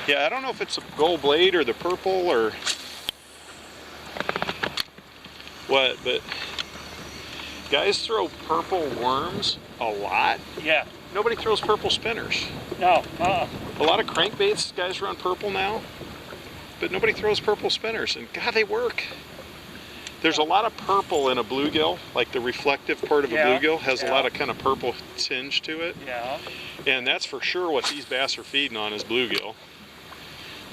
Yeah, I don't know if it's a gold blade or the purple or what, but guys throw purple worms a lot. Yeah. Nobody throws purple spinners. No. A lot of crankbaits, guys run purple now, but nobody throws purple spinners, and God, they work. There's a lot of purple in a bluegill, like the reflective part of a bluegill has a lot of kind of purple tinge to it. Yeah. And that's for sure what these bass are feeding on is bluegill.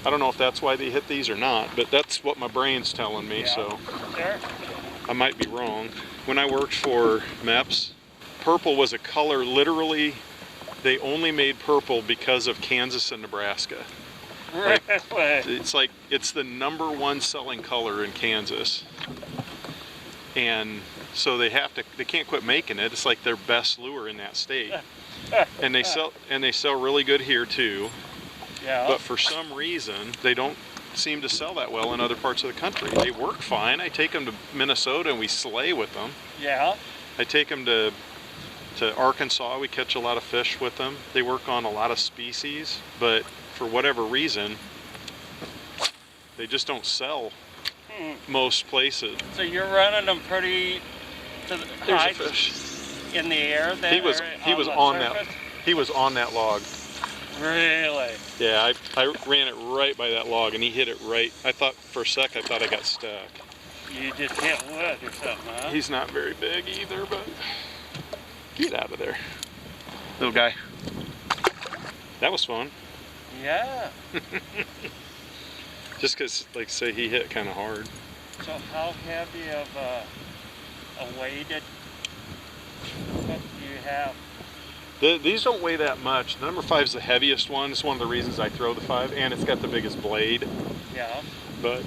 I don't know if that's why they hit these or not, but that's what my brain's telling me, so Sure. I might be wrong. When I worked for MEPS, purple was a color, literally, they only made purple because of Kansas and Nebraska. Like, it's the #1 selling color in Kansas. And so they can't quit making it. It's like their best lure in that state. And they sell really good here too. Yeah. But for some reason, they don't seem to sell that well in other parts of the country. They work fine. I take them to Minnesota and we slay with them. Yeah. I take them to Arkansas. We catch a lot of fish with them. They work on a lot of species, but for whatever reason, they just don't sell most places. So you're running them pretty to the There's high a fish in the air. Then he was on that log. Really? Yeah, I ran it right by that log and he hit it right. I thought for a sec I got stuck. You just hit wood or something, huh? He's not very big either, but get out of there, little guy. That was fun. Yeah. Just because, like, say he hit kind of hard. So how heavy of a weighted hook do you have? These don't weigh that much. The #5 is the heaviest one. It's one of the reasons I throw the 5, and it's got the biggest blade. Yeah. But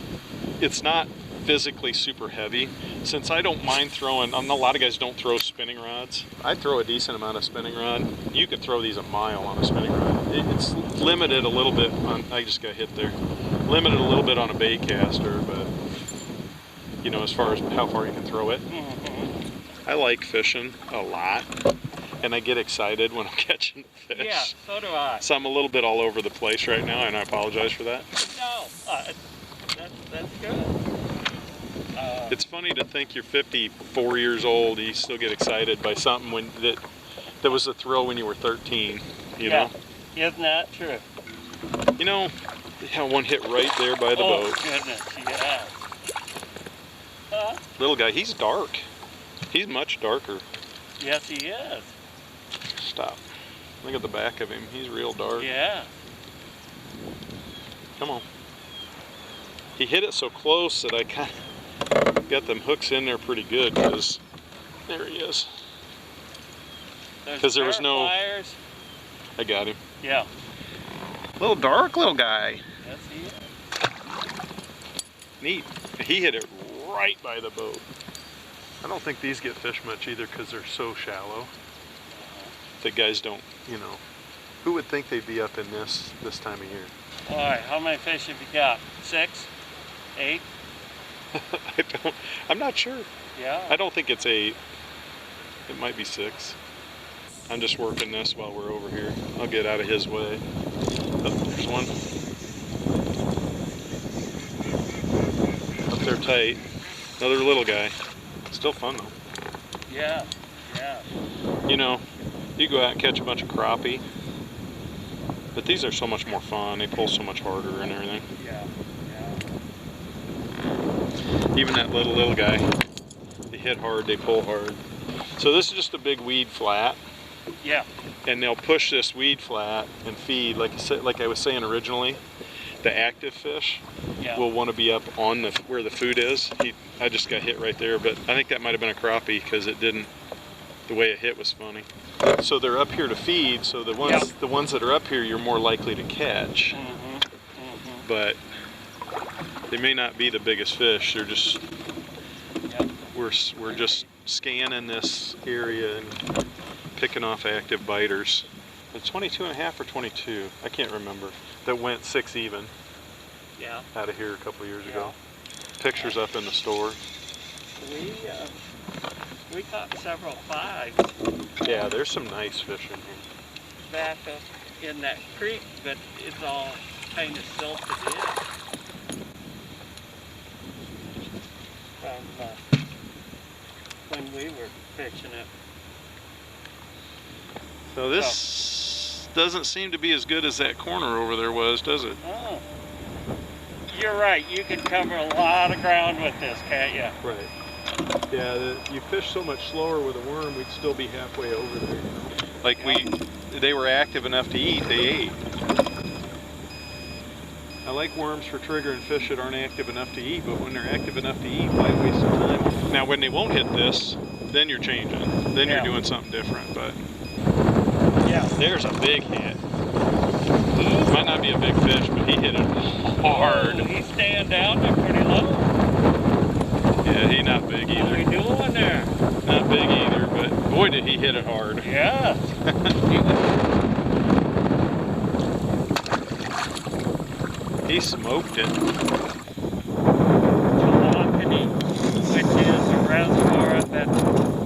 it's not physically super heavy. Since I don't mind throwing, a lot of guys don't throw spinning rods. I throw a decent amount of spinning rod. You could throw these a mile on a spinning rod. It's limited a little bit on, I just got hit there. Limited a little bit on a bait caster, but you know, as far as how far you can throw it. I like fishing a lot, and I get excited when I'm catching fish. Yeah, so do I. So I'm a little bit all over the place right now, and I apologize for that. No, that's good. It's funny to think you're 54 years old, you still get excited by something that was a thrill when you were 13, you know? Isn't that true? You know, one hit right there by the boat. Oh, goodness, yeah. Huh? Little guy, he's dark. He's much darker. Yes, he is. Stop. Look at the back of him. He's real dark. Yeah. Come on. He hit it so close that I kind of got them hooks in there pretty good, because there he is. Because there was no... Pliers. I got him. Yeah. Little dark little guy. Yes, he is. Neat. He hit it right by the boat. I don't think these get fished much either because they're so shallow. The guys don't, you know. Who would think they'd be up in this time of year? All right, how many fish have you got? 6? 8? I'm not sure. Yeah. I don't think it's 8. It might be 6. I'm just working this while we're over here. I'll get out of his way. Oh, there's one. Up there tight. Another little guy. Still fun though. Yeah, yeah. You know, you go out and catch a bunch of crappie, but these are so much more fun. They pull so much harder and everything. Yeah, yeah. Even that little guy, they hit hard, they pull hard. So this is just a big weed flat. Yeah. And they'll push this weed flat and feed, like I was saying originally, the active fish will want to be up on where the food is. I just got hit right there, but I think that might have been a crappie because it didn't, the way it hit was funny. So they're up here to feed, so the ones that are up here you're more likely to catch. But they may not be the biggest fish. They're just, we're just scanning this area and picking off active biters. The 22.5 or 22, I can't remember, that went 6 even out of here a couple years ago. Pictures up in the store. We caught several 5s. Yeah, there's some nice fish in here. Back up in that creek, but it's all kind of silt it is. From when we were fishing it. So this doesn't seem to be as good as that corner over there was, does it? Oh. You're right. You can cover a lot of ground with this, can't you? Right. Yeah, you fish so much slower with a worm, we'd still be halfway over there. You know? Like they were active enough to eat, they ate. I like worms for triggering fish that aren't active enough to eat, but when they're active enough to eat, why waste some time? Now, when they won't hit this, then you're changing. Then you're doing something different. But yeah, there's a big hit. Might not be a big fish, but he hit it hard. Oh, he's staying down there pretty low. Yeah, he's not big either. What are we doing there? Not big either, but boy did he hit it hard. Yes. He smoked it. Chilocony, which is a reservoir that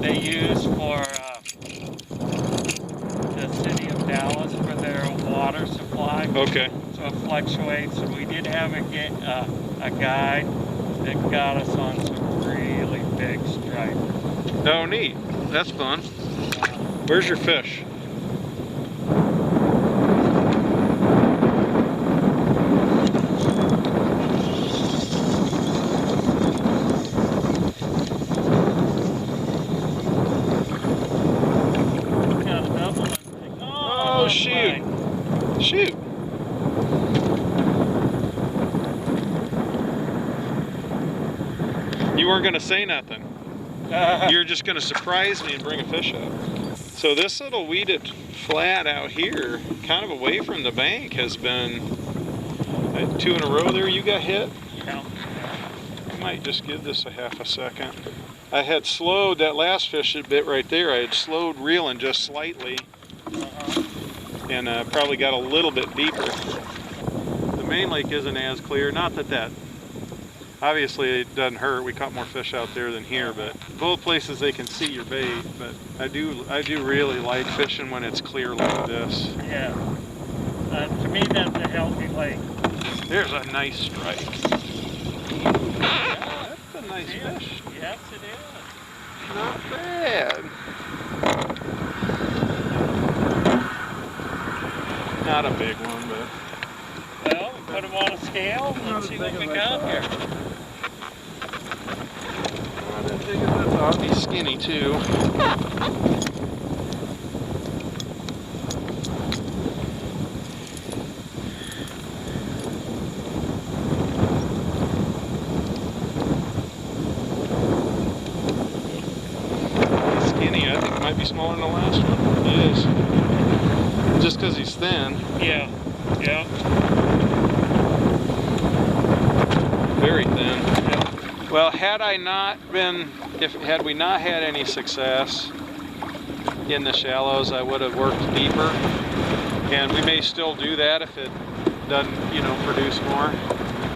they use for the city of Dallas for their water supply. Okay. So it fluctuates. And we did have a guide that got us on some really big stripers. Oh, neat. That's fun. Where's your fish? Got another one. Oh, shoot. Shoot. You weren't going to say nothing. You're just going to surprise me and bring a fish up. So this little weeded flat out here, kind of away from the bank, has been 2 in a row there you got hit. Yeah. I might just give this a half a second. I had slowed that last fish a bit right there. I had slowed reeling just slightly and probably got a little bit deeper. The main lake isn't as clear. Not that obviously it doesn't hurt. We caught more fish out there than here, but both places they can see your bait. But I do really like fishing when it's clear like this. Yeah. To me, that's a healthy lake. There's a nice strike. That's a nice fish. Yes, it is. Not bad. Not a big one, but... Well, put them on a scale and let's see what we got here. Not as big as I thought. He's skinny too. He's skinny. I think it might be smaller than the last one. He is. Just because he's thin. Yeah. Yeah. Very thin. Well, had we not had any success in the shallows, I would have worked deeper, and we may still do that if it doesn't, produce more.